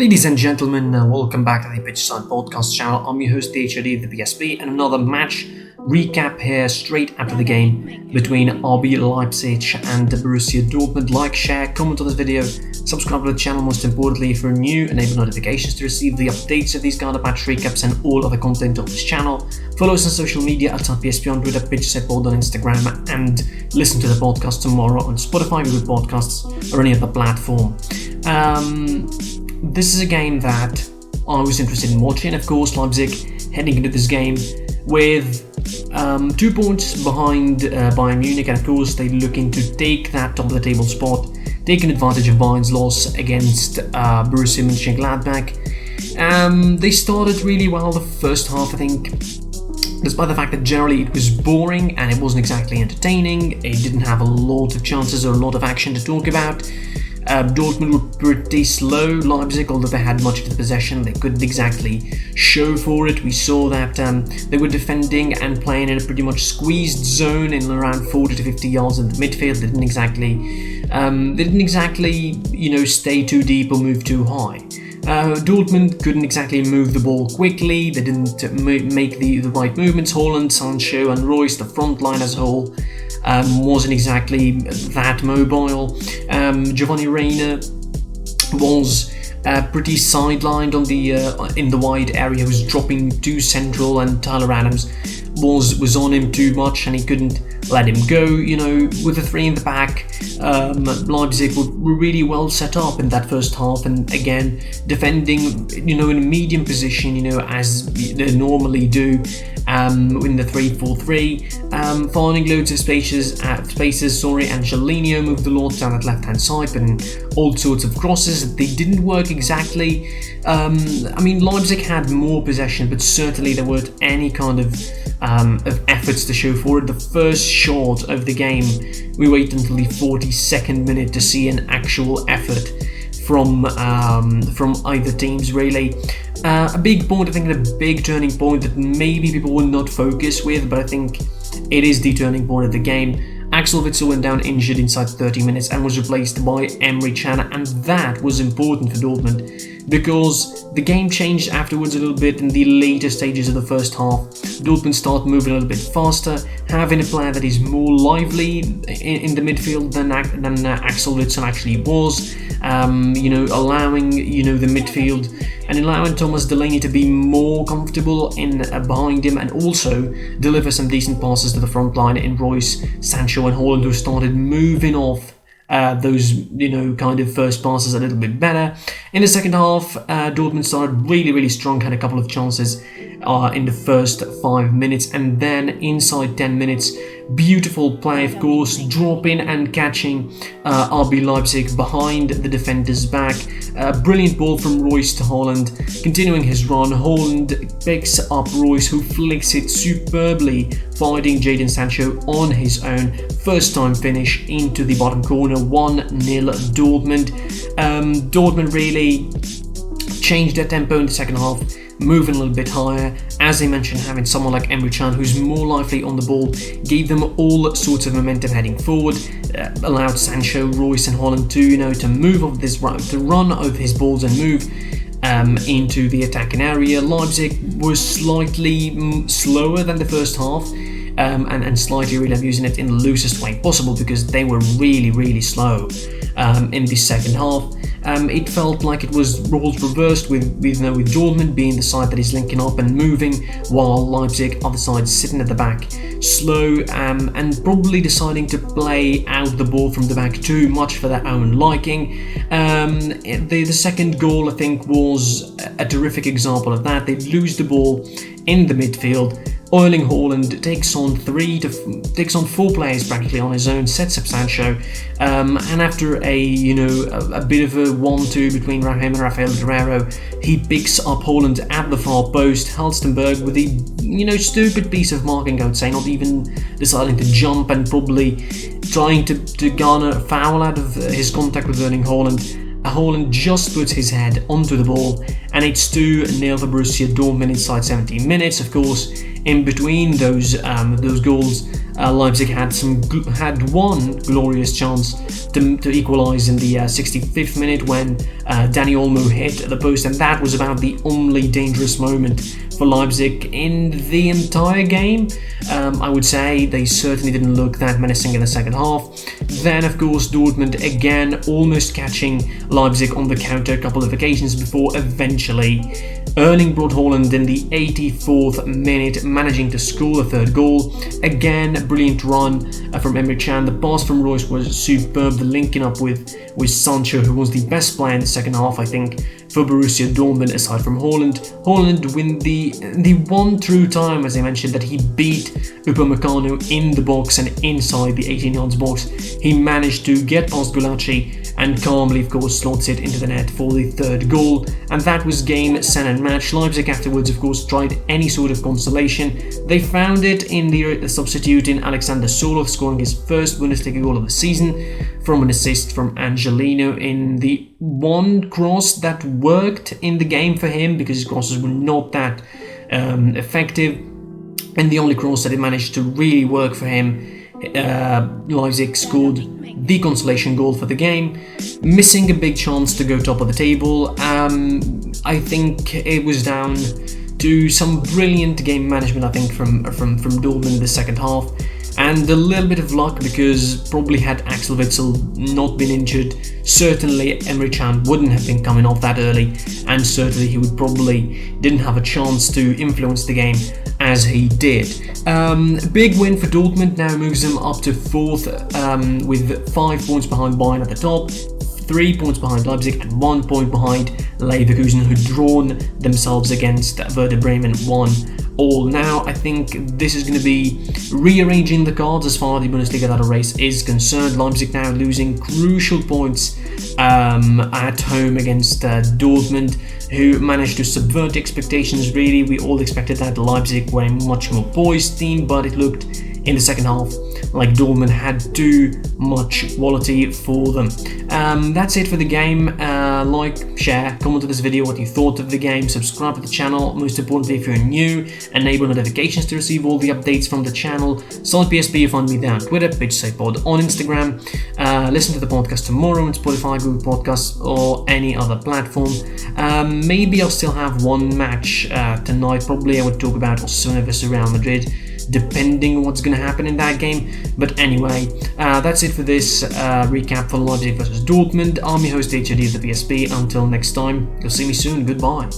Ladies and gentlemen, welcome back to the Pitchside Podcast channel. I'm your host, the HOD of the PSP, and another match recap here straight after the game between RB Leipzig and Borussia Dortmund. Like, share, comment on this video, subscribe to the channel, most importantly if you're new, enable notifications to receive the updates of these kind of match recaps and all other content on this channel. Follow us on social media at PSP on Twitter, Pitchside Pod on Instagram, and listen to the podcast tomorrow on Spotify, Google Podcasts, or any other platform. This is a game that I was interested in watching. Of course, Leipzig heading into this game with 2 points behind Bayern Munich, and of course they're looking to take that top of the table spot, taking advantage of Bayern's loss against Borussia Mönchengladbach. They started really well the first half, I think, despite the fact that generally it was boring and it wasn't exactly entertaining. It didn't have a lot of chances or a lot of action to talk about. Dortmund were pretty slow. Leipzig, although they had much of the possession, they couldn't exactly show for it. We saw that they were defending and playing in a pretty much squeezed zone in around 40 to 50 yards in the midfield. They didn't exactly, stay too deep or move too high. Dortmund couldn't exactly move the ball quickly. They didn't make the right movements. Haaland, Sancho and Royce, the front line as a whole, wasn't exactly that mobile. Giovanni Reina was pretty sidelined on in the wide area. He was dropping too central, and Tyler Adams was on him too much, and he couldn't let him go. With the three in the back, Leipzig were really well set up in that first half, and again defending, in a medium position, as they normally do. In the 3-4-3, finding loads of spaces. Angelino moved a lot down that left-hand side, but in all sorts of crosses. They didn't work exactly. Leipzig had more possession, but certainly there weren't any kind of efforts to show for it. The first shot of the game, we waited until the 42nd minute to see an actual effort from either teams, really. A big point, I think, a big turning point that maybe people would not focus with, but I think it is the turning point of the game. Axel Witsel went down injured inside 30 minutes and was replaced by Emre Can, and that was important for Dortmund because the game changed afterwards a little bit in the later stages of the first half. Dortmund started moving a little bit faster, having a player that is more lively in the midfield than Axel Witsel actually was, allowing the midfield and allowing Thomas Delaney to be more comfortable in behind him, and also deliver some decent passes to the front line in Royce, Sancho and Haaland, who started moving off those kind of first passes a little bit better. In the second half, Dortmund started really strong, had a couple of chances in the first 5 minutes, and then inside 10 minutes, beautiful play, of course, dropping and catching RB Leipzig behind the defender's back. Brilliant ball from Royce to Haaland. Continuing his run, Haaland picks up Royce, who flicks it superbly, finding Jadon Sancho on his own. First time finish into the bottom corner, 1-0 Dortmund. Dortmund really changed their tempo in the second half, moving a little bit higher. As I mentioned, having someone like Emre Can, who's more lively on the ball, gave them all sorts of momentum heading forward, allowed Sancho, Royce and Haaland to move off this run, to run over his balls and move into the attacking area. Leipzig was slightly slower than the first half, and slightly really abusing it in the loosest way possible, because they were really slow in the second half. It felt like it was roles reversed with Dortmund being the side that is linking up and moving, while Leipzig, other side, sitting at the back, slow, and probably deciding to play out the ball from the back too much for their own liking. The second goal, I think, was a terrific example of that. They lose the ball in the midfield. Erling Haaland takes on 4 players practically on his own, sets up Sancho, and after a bit of a 1-2 between him and Rafael Guerreiro, he picks up Haaland at the far post. Halstenberg with a stupid piece of marking, I would say, not even deciding to jump and probably trying to garner a foul out of his contact with Erling Haaland. Haaland just puts his head onto the ball, and it's 2-0 for Borussia Dortmund inside 17 minutes. Of course, in between those goals, Leipzig had one glorious chance to equalise in the 65th minute when Dani Olmo hit the post, and that was about the only dangerous moment for Leipzig in the entire game. I would say they certainly didn't look that menacing in the second half. Then, of course, Dortmund again almost catching Leipzig on the counter a couple of occasions before eventually Erling Braut Haaland in the 84th minute managing to score the third goal. Again, a brilliant run from Emre Can. The pass from Royce was superb. The linking up with Sancho, who was the best player in the second half, I think, for Borussia Dortmund aside from Haaland. Haaland win the one true time, as I mentioned, that he beat Upamecano in the box and inside the 18 yards box. He managed to get past Gulacsi and calmly, of course, slots it into the net for the third goal. And that was game, set and match. Leipzig afterwards, of course, tried any sort of consolation. They found it in the substitute in Alexander Solov, scoring his first Bundesliga goal of the season from an assist from Angelino in the one cross that worked in the game for him, because his crosses were not that effective. And the only cross that it managed to really work for him, Leipzig scored the consolation goal for the game, missing a big chance to go top of the table. I think it was down to some brilliant game management, I think, from Dortmund in the second half, and a little bit of luck, because probably had Axel Witsel not been injured, certainly Emre Can wouldn't have been coming off that early, and certainly he would probably didn't have a chance to influence the game as he did. Big win for Dortmund now moves them up to 4th with 5 points behind Bayern at the top, 3 points behind Leipzig and 1 point behind Leverkusen, who'd drawn themselves against Werder Bremen 1-1. Now, I think this is going to be rearranging the cards as far as the Bundesliga title race is concerned. Leipzig now losing crucial points at home against Dortmund, who managed to subvert expectations. Really, we all expected that Leipzig were a much more poised team, but it looked in the second half like Dortmund had too much quality for them. That's it for the game. Like, share, comment on this video what you thought of the game, subscribe to the channel, most importantly if you're new, enable notifications to receive all the updates from the channel. Solid PSP, you find me there on Twitter, PitchSidePod on Instagram. Listen to the podcast tomorrow on Spotify, Google Podcasts or any other platform. Maybe I'll still have one match tonight. Probably I would talk about Osasuna versus Real Madrid, depending on what's going to happen in that game. But anyway, that's it for this recap for Leipzig versus Dortmund. I'm your host HOD of the PSP. Until next time, you'll see me soon. Goodbye.